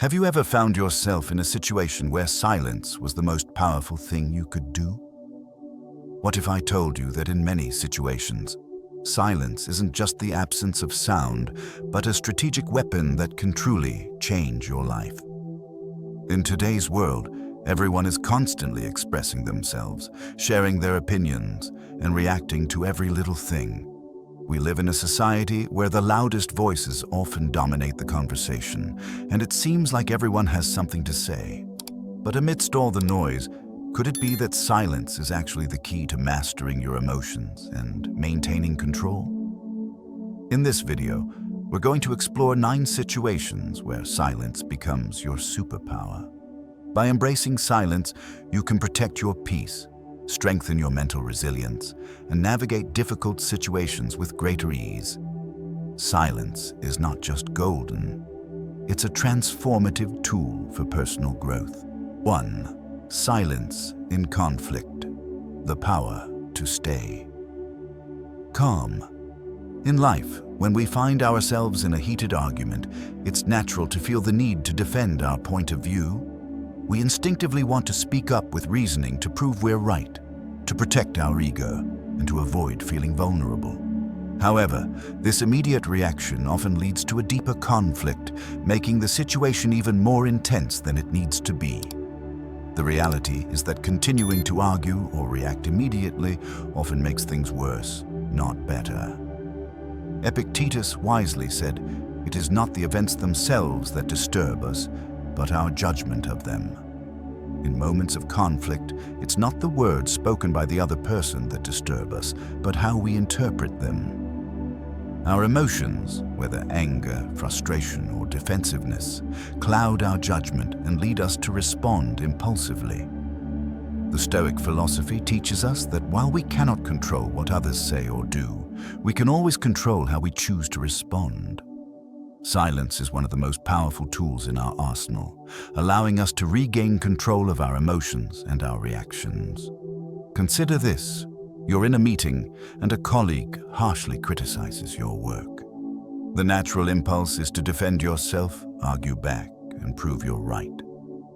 Have you ever found yourself in a situation where silence was the most powerful thing you could do? What if I told you that in many situations, silence isn't just the absence of sound, but a strategic weapon that can truly change your life? In today's world, everyone is constantly expressing themselves, sharing their opinions, and reacting to every little thing. We live in a society where the loudest voices often dominate the conversation, and it seems like everyone has something to say. But amidst all the noise, could it be that silence is actually the key to mastering your emotions and maintaining control? In this video, we're going to explore 9 situations where silence becomes your superpower. By embracing silence, you can protect your peace, strengthen your mental resilience, and navigate difficult situations with greater ease. Silence is not just golden. It's a transformative tool for personal growth. 1. Silence in conflict. The power to stay calm. In life, when we find ourselves in a heated argument, it's natural to feel the need to defend our point of view. We instinctively want to speak up with reasoning to prove we're right, to protect our ego, and to avoid feeling vulnerable. However, this immediate reaction often leads to a deeper conflict, making the situation even more intense than it needs to be. The reality is that continuing to argue or react immediately often makes things worse, not better. Epictetus wisely said, "It is not the events themselves that disturb us, but our judgment of them." In moments of conflict, it's not the words spoken by the other person that disturb us, but how we interpret them. Our emotions, whether anger, frustration, or defensiveness, cloud our judgment and lead us to respond impulsively. The Stoic philosophy teaches us that while we cannot control what others say or do, we can always control how we choose to respond. Silence is one of the most powerful tools in our arsenal, allowing us to regain control of our emotions and our reactions. Consider this. You're in a meeting and a colleague harshly criticizes your work. The natural impulse is to defend yourself, argue back, and prove you're right.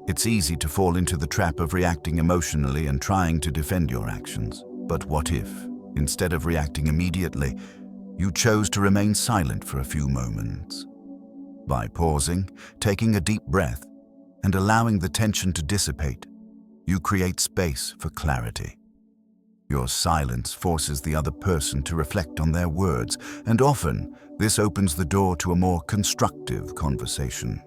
It's easy to fall into the trap of reacting emotionally and trying to defend your actions. But what if, instead of reacting immediately, you chose to remain silent for a few moments? By pausing, taking a deep breath, and allowing the tension to dissipate, you create space for clarity. Your silence forces the other person to reflect on their words, and often this opens the door to a more constructive conversation.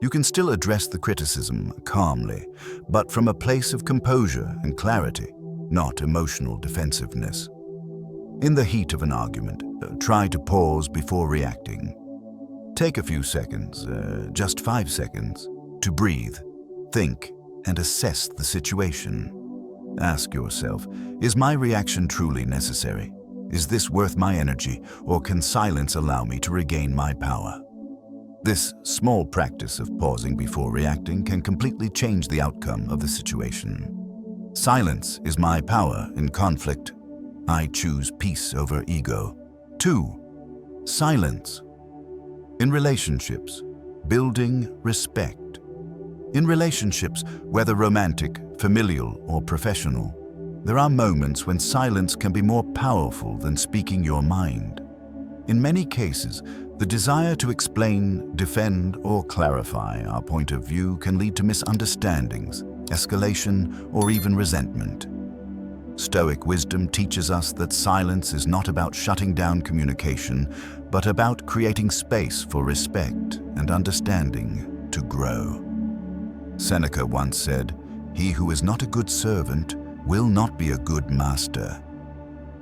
You can still address the criticism calmly, but from a place of composure and clarity, not emotional defensiveness. In the heat of an argument, try to pause before reacting. Take a few seconds, just 5 seconds, to breathe, think, and assess the situation. Ask yourself, is my reaction truly necessary? Is this worth my energy, or can silence allow me to regain my power? This small practice of pausing before reacting can completely change the outcome of the situation. Silence is my power in conflict. I choose peace over ego. 2. Silence. In relationships, building respect. In relationships, whether romantic, familial, or professional, there are moments when silence can be more powerful than speaking your mind. In many cases, the desire to explain, defend, or clarify our point of view can lead to misunderstandings, escalation, or even resentment. Stoic wisdom teaches us that silence is not about shutting down communication, but about creating space for respect and understanding to grow. Seneca once said, "He who is not a good servant will not be a good master."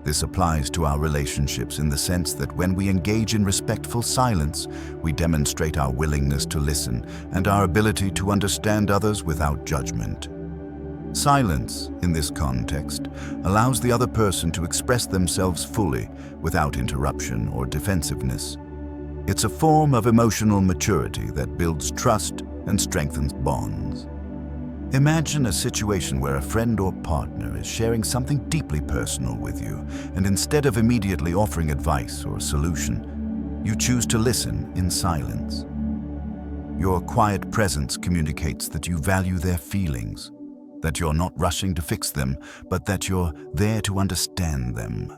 This applies to our relationships in the sense that when we engage in respectful silence, we demonstrate our willingness to listen and our ability to understand others without judgment. Silence, in this context, allows the other person to express themselves fully without interruption or defensiveness. It's a form of emotional maturity that builds trust and strengthens bonds. Imagine a situation where a friend or partner is sharing something deeply personal with you, and instead of immediately offering advice or a solution, you choose to listen in silence. Your quiet presence communicates that you value their feelings, that you're not rushing to fix them, but that you're there to understand them.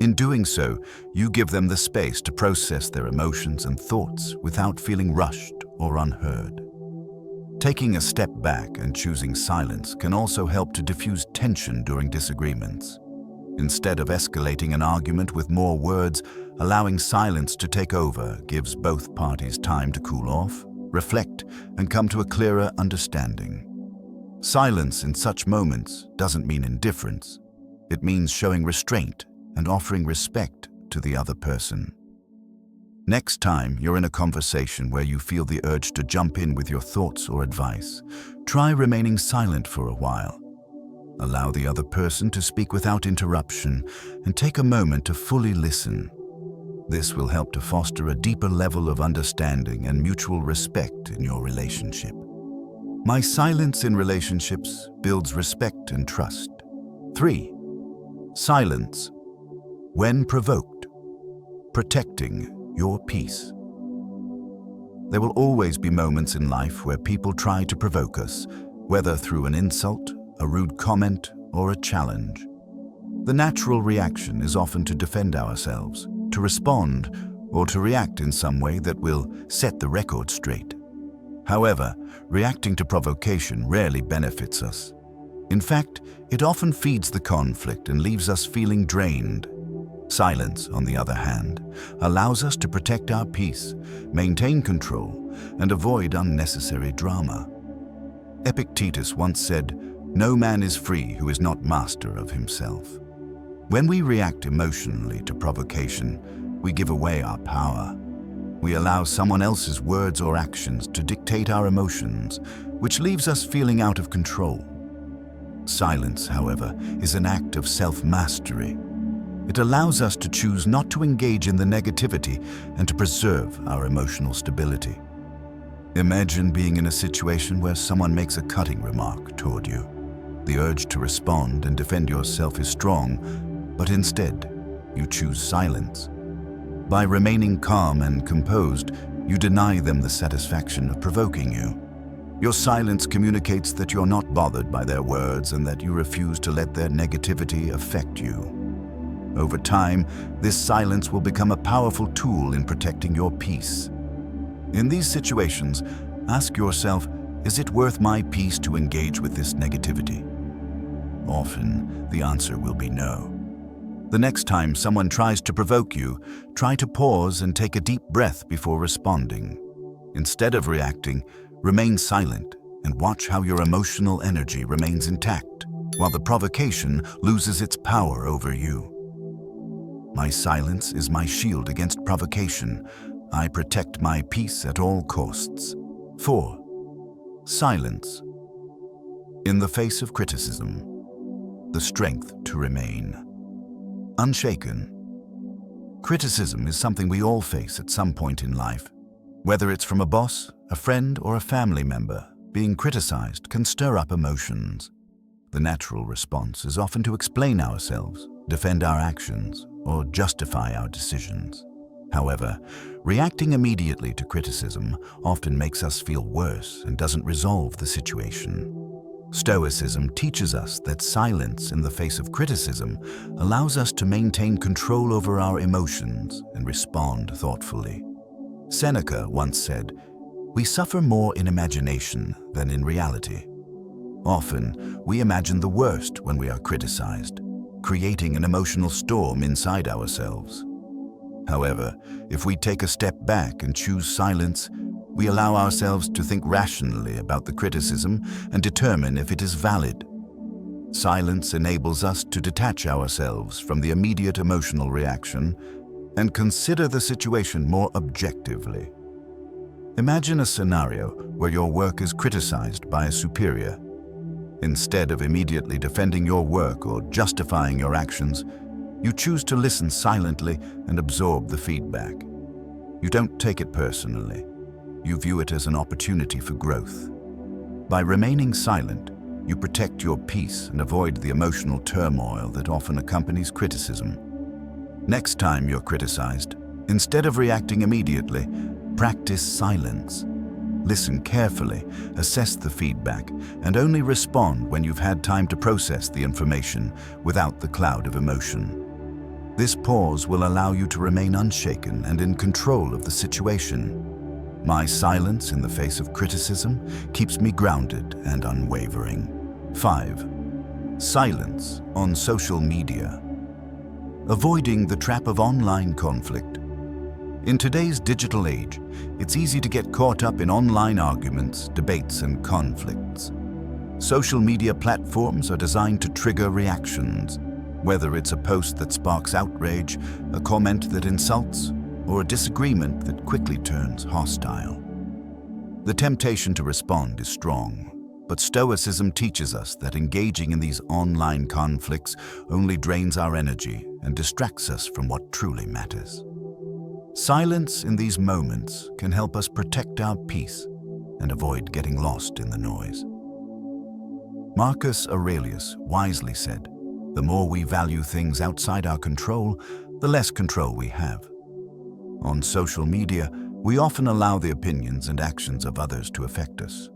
In doing so, you give them the space to process their emotions and thoughts without feeling rushed or unheard. Taking a step back and choosing silence can also help to diffuse tension during disagreements. Instead of escalating an argument with more words, allowing silence to take over gives both parties time to cool off, reflect, and come to a clearer understanding. Silence in such moments doesn't mean indifference. It means showing restraint and offering respect to the other person. Next time you're in a conversation where you feel the urge to jump in with your thoughts or advice, try remaining silent for a while. Allow the other person to speak without interruption and take a moment to fully listen. This will help to foster a deeper level of understanding and mutual respect in your relationship. My silence in relationships builds respect and trust. 3. Silence. When provoked. Protecting your peace. There will always be moments in life where people try to provoke us, whether through an insult, a rude comment, or a challenge. The natural reaction is often to defend ourselves, to respond, or to react in some way that will set the record straight. However, reacting to provocation rarely benefits us. In fact, it often feeds the conflict and leaves us feeling drained. Silence, on the other hand, allows us to protect our peace, maintain control, and avoid unnecessary drama. Epictetus once said, "No man is free who is not master of himself." When we react emotionally to provocation, we give away our power. We allow someone else's words or actions to dictate our emotions, which leaves us feeling out of control. Silence, however, is an act of self-mastery. It allows us to choose not to engage in the negativity and to preserve our emotional stability. Imagine being in a situation where someone makes a cutting remark toward you. The urge to respond and defend yourself is strong, but instead, you choose silence. By remaining calm and composed, you deny them the satisfaction of provoking you. Your silence communicates that you're not bothered by their words and that you refuse to let their negativity affect you. Over time, this silence will become a powerful tool in protecting your peace. In these situations, ask yourself, is it worth my peace to engage with this negativity? Often, the answer will be no. The next time someone tries to provoke you, try to pause and take a deep breath before responding. Instead of reacting, remain silent and watch how your emotional energy remains intact, while the provocation loses its power over you. My silence is my shield against provocation. I protect my peace at all costs. 4. Silence. In the face of criticism, the strength to remain. Unshaken. Criticism is something we all face at some point in life. Whether it's from a boss, a friend, or a family member, being criticized can stir up emotions. The natural response is often to explain ourselves, defend our actions, or justify our decisions. However, reacting immediately to criticism often makes us feel worse and doesn't resolve the situation. Stoicism teaches us that silence in the face of criticism allows us to maintain control over our emotions and respond thoughtfully. Seneca once said, "We suffer more in imagination than in reality." Often, we imagine the worst when we are criticized, creating an emotional storm inside ourselves. However, if we take a step back and choose silence, we allow ourselves to think rationally about the criticism and determine if it is valid. Silence enables us to detach ourselves from the immediate emotional reaction and consider the situation more objectively. Imagine a scenario where your work is criticized by a superior. Instead of immediately defending your work or justifying your actions, you choose to listen silently and absorb the feedback. You don't take it personally. You view it as an opportunity for growth. By remaining silent, you protect your peace and avoid the emotional turmoil that often accompanies criticism. Next time you're criticized, instead of reacting immediately, practice silence. Listen carefully, assess the feedback, and only respond when you've had time to process the information without the cloud of emotion. This pause will allow you to remain unshaken and in control of the situation. My silence in the face of criticism keeps me grounded and unwavering. 5. Silence on social media. Avoiding the trap of online conflict. In today's digital age, it's easy to get caught up in online arguments, debates, and conflicts. Social media platforms are designed to trigger reactions, whether it's a post that sparks outrage, a comment that insults, or a disagreement that quickly turns hostile. The temptation to respond is strong, but Stoicism teaches us that engaging in these online conflicts only drains our energy and distracts us from what truly matters. Silence in these moments can help us protect our peace and avoid getting lost in the noise. Marcus Aurelius wisely said, "The more we value things outside our control, the less control we have." On social media, we often allow the opinions and actions of others to affect us.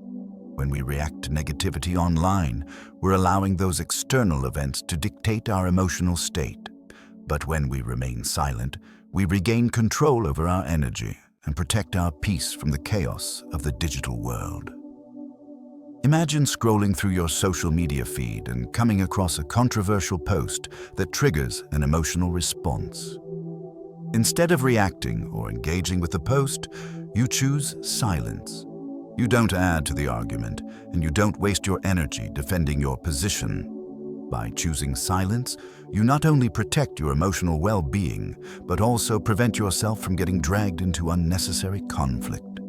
When we react to negativity online, we're allowing those external events to dictate our emotional state. But when we remain silent, we regain control over our energy and protect our peace from the chaos of the digital world. Imagine scrolling through your social media feed and coming across a controversial post that triggers an emotional response. Instead of reacting or engaging with the post, you choose silence. You don't add to the argument, and you don't waste your energy defending your position. By choosing silence, you not only protect your emotional well-being, but also prevent yourself from getting dragged into unnecessary conflict.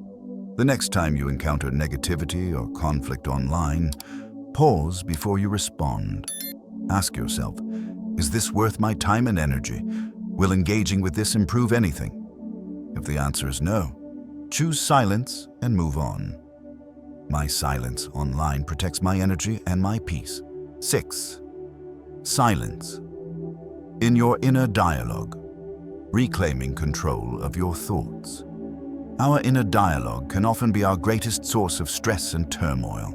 The next time you encounter negativity or conflict online, pause before you respond. Ask yourself, is this worth my time and energy? Will engaging with this improve anything? If the answer is no, choose silence and move on. My silence online protects my energy and my peace. 6. Silence. In your inner dialogue, reclaiming control of your thoughts. Our inner dialogue can often be our greatest source of stress and turmoil.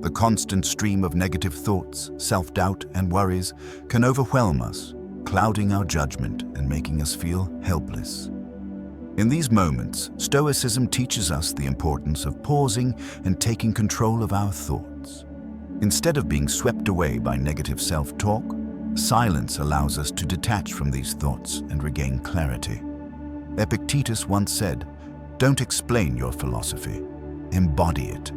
The constant stream of negative thoughts, self-doubt, and worries can overwhelm us, clouding our judgment and making us feel helpless. In these moments, Stoicism teaches us the importance of pausing and taking control of our thoughts. Instead of being swept away by negative self-talk, silence allows us to detach from these thoughts and regain clarity. Epictetus once said, "Don't explain your philosophy, embody it."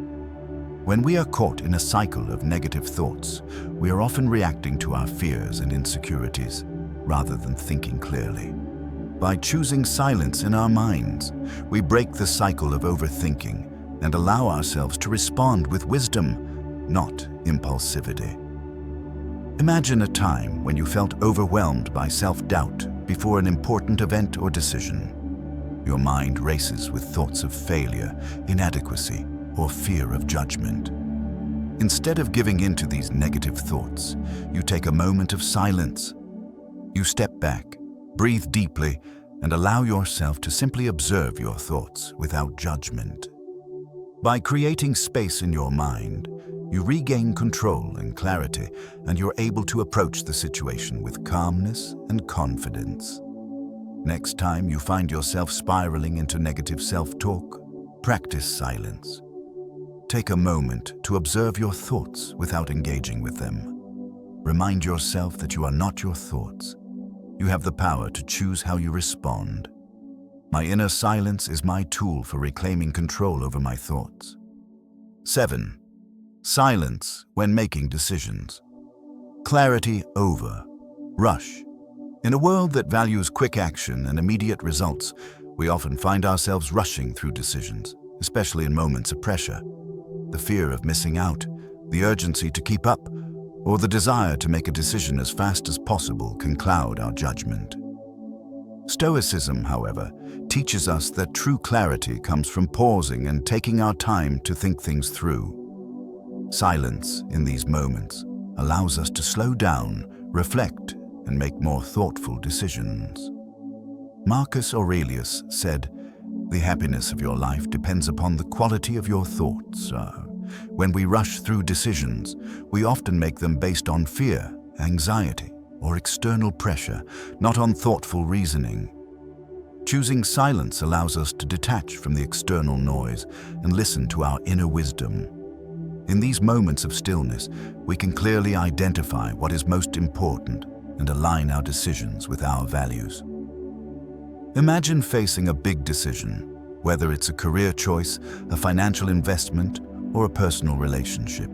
When we are caught in a cycle of negative thoughts, we are often reacting to our fears and insecurities, rather than thinking clearly. By choosing silence in our minds, we break the cycle of overthinking and allow ourselves to respond with wisdom, not impulsivity. Imagine a time when you felt overwhelmed by self-doubt before an important event or decision. Your mind races with thoughts of failure, inadequacy, or fear of judgment. Instead of giving in to these negative thoughts, you take a moment of silence. You step back, breathe deeply, and allow yourself to simply observe your thoughts without judgment. By creating space in your mind, you regain control and clarity, and you're able to approach the situation with calmness and confidence. Next time you find yourself spiraling into negative self-talk, practice silence. Take a moment to observe your thoughts without engaging with them. Remind yourself that you are not your thoughts. You have the power to choose how you respond. My inner silence is my tool for reclaiming control over my thoughts. 7. Silence when making decisions. Clarity over rush. In a world that values quick action and immediate results, we often find ourselves rushing through decisions, especially in moments of pressure. The fear of missing out, the urgency to keep up, or the desire to make a decision as fast as possible can cloud our judgment. Stoicism, however, teaches us that true clarity comes from pausing and taking our time to think things through. Silence in these moments allows us to slow down, reflect, and make more thoughtful decisions. Marcus Aurelius said, The happiness of your life depends upon the quality of your thoughts. When we rush through decisions, we often make them based on fear, anxiety, or external pressure, not on thoughtful reasoning. Choosing silence allows us to detach from the external noise and listen to our inner wisdom. In these moments of stillness, we can clearly identify what is most important and align our decisions with our values. Imagine facing a big decision, whether it's a career choice, a financial investment, or a personal relationship.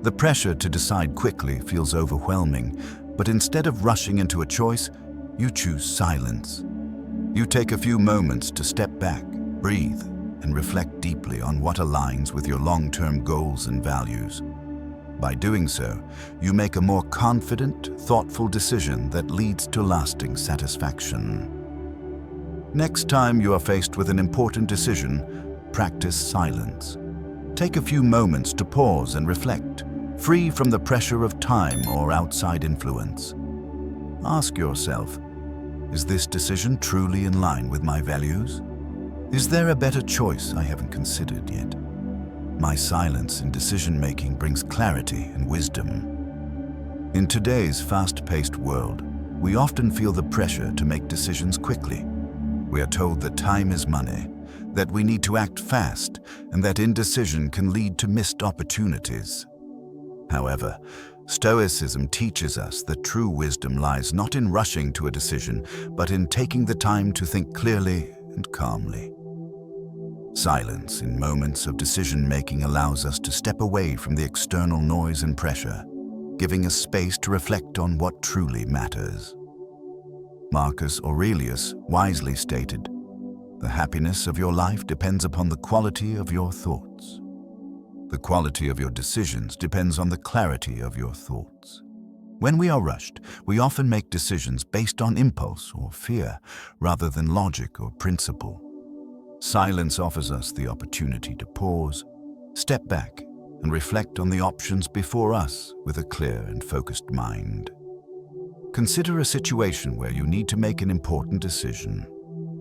The pressure to decide quickly feels overwhelming, but instead of rushing into a choice, you choose silence. You take a few moments to step back, breathe, and reflect deeply on what aligns with your long-term goals and values. By doing so, you make a more confident, thoughtful decision that leads to lasting satisfaction. Next time you are faced with an important decision, practice silence. Take a few moments to pause and reflect, free from the pressure of time or outside influence. Ask yourself, is this decision truly in line with my values? Is there a better choice I haven't considered yet? My silence in decision-making brings clarity and wisdom. In today's fast-paced world, we often feel the pressure to make decisions quickly. We are told that time is money, that we need to act fast, and that indecision can lead to missed opportunities. However, Stoicism teaches us that true wisdom lies not in rushing to a decision, but in taking the time to think clearly and calmly. Silence in moments of decision-making allows us to step away from the external noise and pressure, giving us space to reflect on what truly matters. Marcus Aurelius wisely stated, "The happiness of your life depends upon the quality of your thoughts. The quality of your decisions depends on the clarity of your thoughts." When we are rushed, we often make decisions based on impulse or fear, rather than logic or principle. Silence offers us the opportunity to pause, step back, and reflect on the options before us with a clear and focused mind. Consider a situation where you need to make an important decision,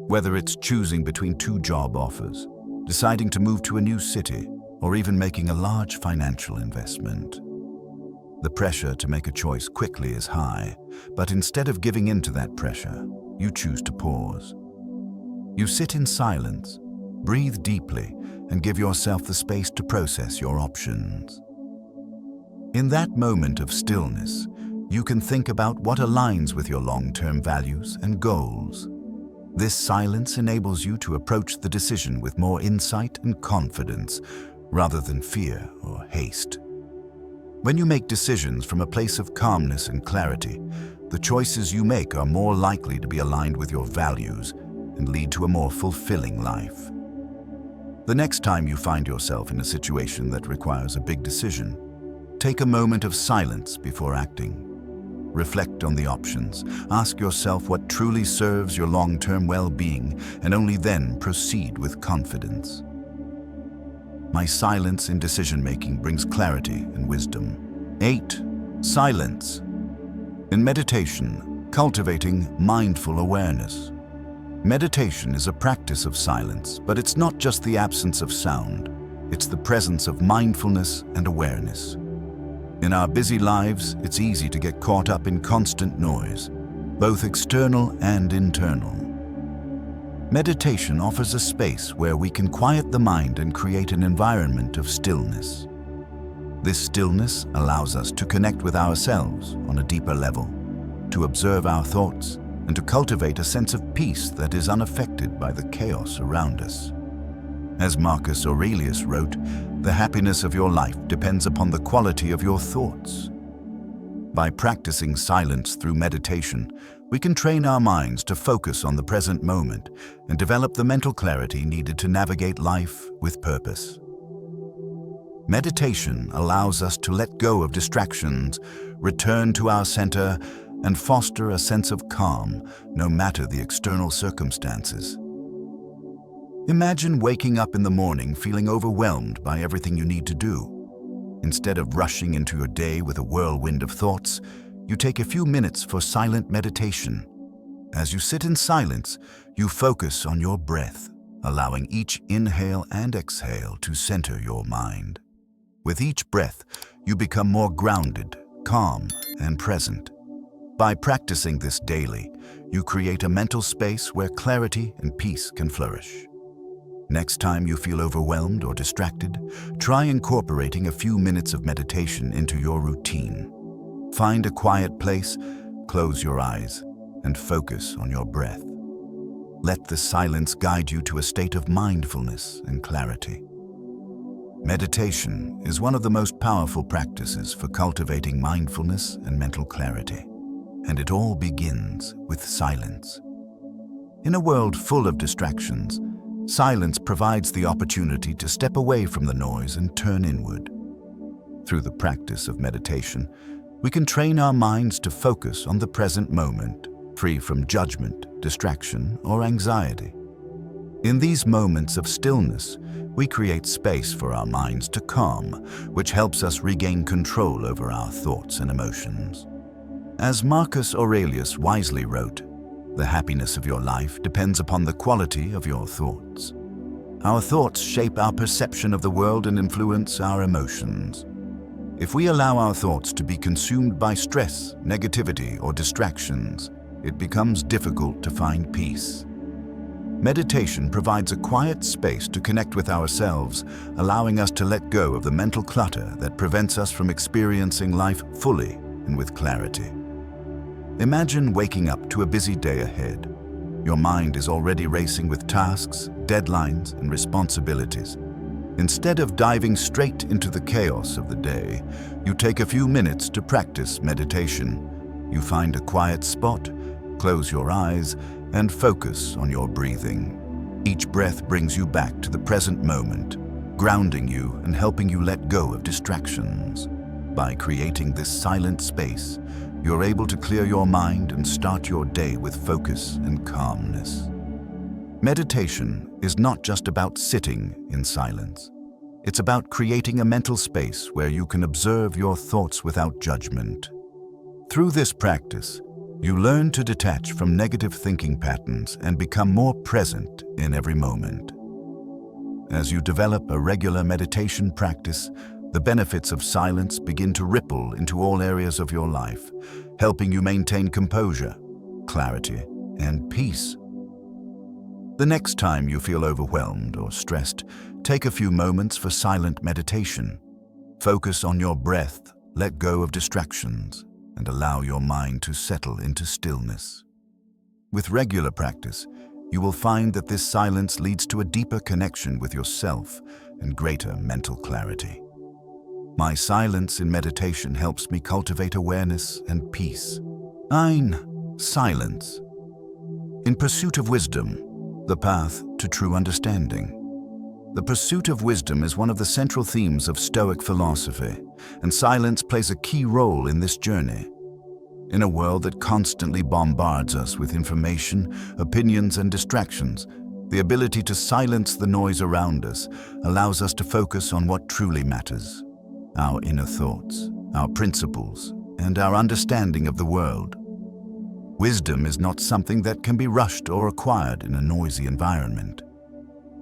whether it's choosing between two job offers, deciding to move to a new city, or even making a large financial investment. The pressure to make a choice quickly is high, but instead of giving in to that pressure, you choose to pause. You sit in silence, breathe deeply, and give yourself the space to process your options. In that moment of stillness, you can think about what aligns with your long-term values and goals. This silence enables you to approach the decision with more insight and confidence, rather than fear or haste. When you make decisions from a place of calmness and clarity, the choices you make are more likely to be aligned with your values and lead to a more fulfilling life. The next time you find yourself in a situation that requires a big decision, take a moment of silence before acting. Reflect on the options, ask yourself what truly serves your long-term well-being, and only then proceed with confidence. My silence in decision-making brings clarity and wisdom. 8. Silence. In meditation, cultivating mindful awareness. Meditation is a practice of silence, but it's not just the absence of sound. It's the presence of mindfulness and awareness. In our busy lives, it's easy to get caught up in constant noise, both external and internal. Meditation offers a space where we can quiet the mind and create an environment of stillness. This stillness allows us to connect with ourselves on a deeper level, to observe our thoughts, and to cultivate a sense of peace that is unaffected by the chaos around us. As Marcus Aurelius wrote, "The happiness of your life depends upon the quality of your thoughts." By practicing silence through meditation, we can train our minds to focus on the present moment and develop the mental clarity needed to navigate life with purpose. Meditation allows us to let go of distractions, return to our center, and foster a sense of calm, no matter the external circumstances. Imagine waking up in the morning feeling overwhelmed by everything you need to do. Instead of rushing into your day with a whirlwind of thoughts, you take a few minutes for silent meditation. As you sit in silence, you focus on your breath, allowing each inhale and exhale to center your mind. With each breath, you become more grounded, calm, and present. By practicing this daily, you create a mental space where clarity and peace can flourish. Next time you feel overwhelmed or distracted, try incorporating a few minutes of meditation into your routine. Find a quiet place, close your eyes, and focus on your breath. Let the silence guide you to a state of mindfulness and clarity. Meditation is one of the most powerful practices for cultivating mindfulness and mental clarity, and it all begins with silence. In a world full of distractions, silence provides the opportunity to step away from the noise and turn inward. Through the practice of meditation, we can train our minds to focus on the present moment, free from judgment, distraction, or anxiety. In these moments of stillness, we create space for our minds to calm, which helps us regain control over our thoughts and emotions. As Marcus Aurelius wisely wrote, "The happiness of your life depends upon the quality of your thoughts." Our thoughts shape our perception of the world and influence our emotions. If we allow our thoughts to be consumed by stress, negativity, or distractions, it becomes difficult to find peace. Meditation provides a quiet space to connect with ourselves, allowing us to let go of the mental clutter that prevents us from experiencing life fully and with clarity. Imagine waking up to a busy day ahead. Your mind is already racing with tasks, deadlines, and responsibilities. Instead of diving straight into the chaos of the day, you take a few minutes to practice meditation. You find a quiet spot, close your eyes, and focus on your breathing. Each breath brings you back to the present moment, grounding you and helping you let go of distractions. By creating this silent space, you're able to clear your mind and start your day with focus and calmness. Meditation is not just about sitting in silence. It's about creating a mental space where you can observe your thoughts without judgment. Through this practice, you learn to detach from negative thinking patterns and become more present in every moment. As you develop a regular meditation practice, the benefits of silence begin to ripple into all areas of your life, helping you maintain composure, clarity, and peace. The next time you feel overwhelmed or stressed, take a few moments for silent meditation. Focus on your breath, let go of distractions, and allow your mind to settle into stillness. With regular practice, you will find that this silence leads to a deeper connection with yourself and greater mental clarity. My silence in meditation helps me cultivate awareness and peace. 9. Silence. In pursuit of wisdom, the path to true understanding. The pursuit of wisdom is one of the central themes of Stoic philosophy, and silence plays a key role in this journey. In a world that constantly bombards us with information, opinions, and distractions, the ability to silence the noise around us allows us to focus on what truly matters: our inner thoughts, our principles, and our understanding of the world. Wisdom is not something that can be rushed or acquired in a noisy environment.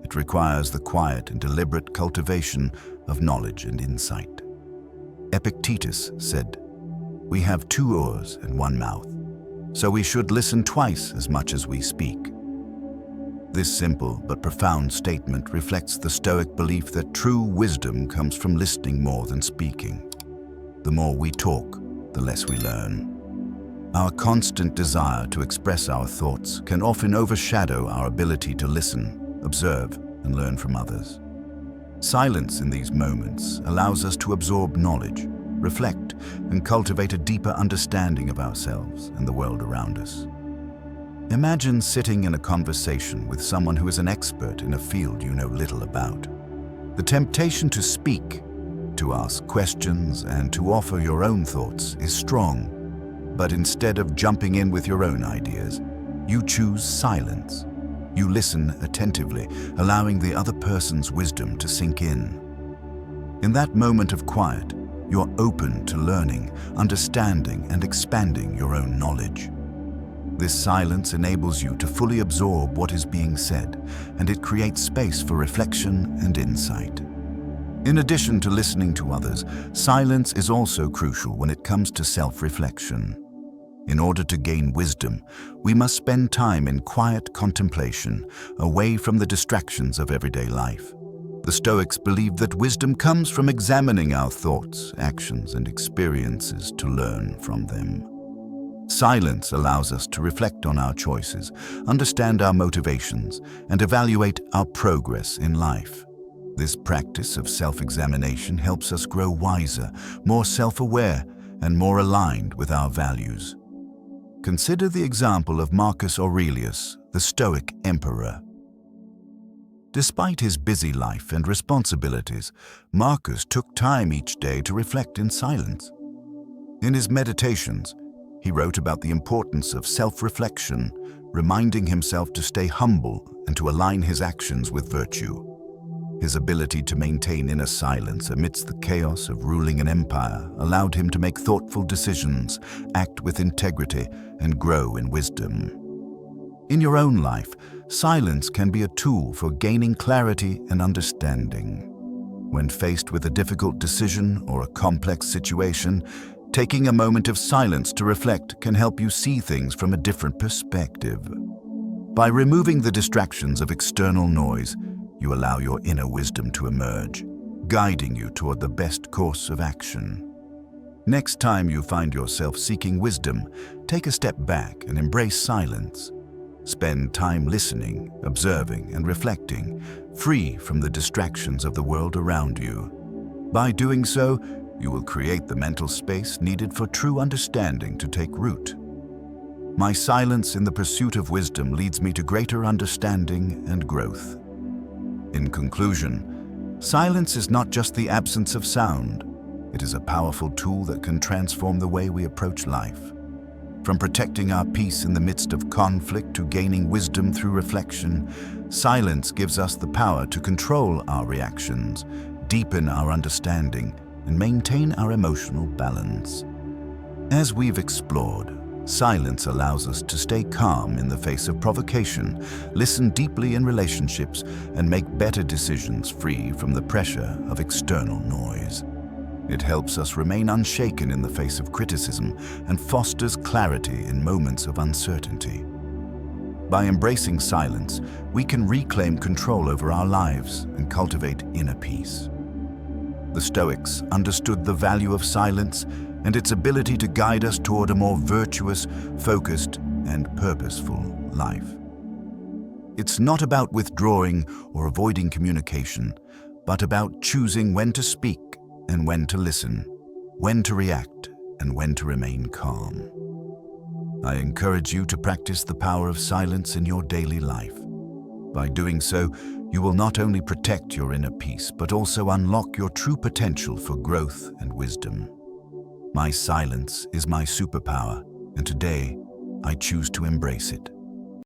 It requires the quiet and deliberate cultivation of knowledge and insight. Epictetus said, "We have 2 ears and 1 mouth, so we should listen twice as much as we speak." This simple but profound statement reflects the Stoic belief that true wisdom comes from listening more than speaking. The more we talk, the less we learn. Our constant desire to express our thoughts can often overshadow our ability to listen, observe, and learn from others. Silence in these moments allows us to absorb knowledge, reflect, and cultivate a deeper understanding of ourselves and the world around us. Imagine sitting in a conversation with someone who is an expert in a field you know little about. The temptation to speak, to ask questions, and to offer your own thoughts is strong. But instead of jumping in with your own ideas, you choose silence. You listen attentively, allowing the other person's wisdom to sink in. In that moment of quiet, you're open to learning, understanding, and expanding your own knowledge. This silence enables you to fully absorb what is being said, and it creates space for reflection and insight. In addition to listening to others, silence is also crucial when it comes to self-reflection. In order to gain wisdom, we must spend time in quiet contemplation, away from the distractions of everyday life. The Stoics believed that wisdom comes from examining our thoughts, actions, and experiences to learn from them. Silence allows us to reflect on our choices, understand our motivations, and evaluate our progress in life. This practice of self-examination helps us grow wiser, more self-aware, and more aligned with our values. Consider the example of Marcus Aurelius, the Stoic emperor. Despite his busy life and responsibilities, Marcus took time each day to reflect in silence. In his Meditations, he wrote about the importance of self-reflection, reminding himself to stay humble and to align his actions with virtue. His ability to maintain inner silence amidst the chaos of ruling an empire allowed him to make thoughtful decisions, act with integrity, and grow in wisdom. In your own life, silence can be a tool for gaining clarity and understanding. When faced with a difficult decision or a complex situation, taking a moment of silence to reflect can help you see things from a different perspective. By removing the distractions of external noise, you allow your inner wisdom to emerge, guiding you toward the best course of action. Next time you find yourself seeking wisdom, take a step back and embrace silence. Spend time listening, observing, and reflecting, free from the distractions of the world around you. By doing so, you will create the mental space needed for true understanding to take root. My silence in the pursuit of wisdom leads me to greater understanding and growth. In conclusion, silence is not just the absence of sound. It is a powerful tool that can transform the way we approach life. From protecting our peace in the midst of conflict to gaining wisdom through reflection, silence gives us the power to control our reactions, deepen our understanding, and maintain our emotional balance. As we've explored, silence allows us to stay calm in the face of provocation, listen deeply in relationships, and make better decisions free from the pressure of external noise. It helps us remain unshaken in the face of criticism and fosters clarity in moments of uncertainty. By embracing silence, we can reclaim control over our lives and cultivate inner peace. The Stoics understood the value of silence and its ability to guide us toward a more virtuous, focused, and purposeful life. It's not about withdrawing or avoiding communication, but about choosing when to speak and when to listen, when to react and when to remain calm. I encourage you to practice the power of silence in your daily life. By doing so, you will not only protect your inner peace, but also unlock your true potential for growth and wisdom. My silence is my superpower, and today I choose to embrace it.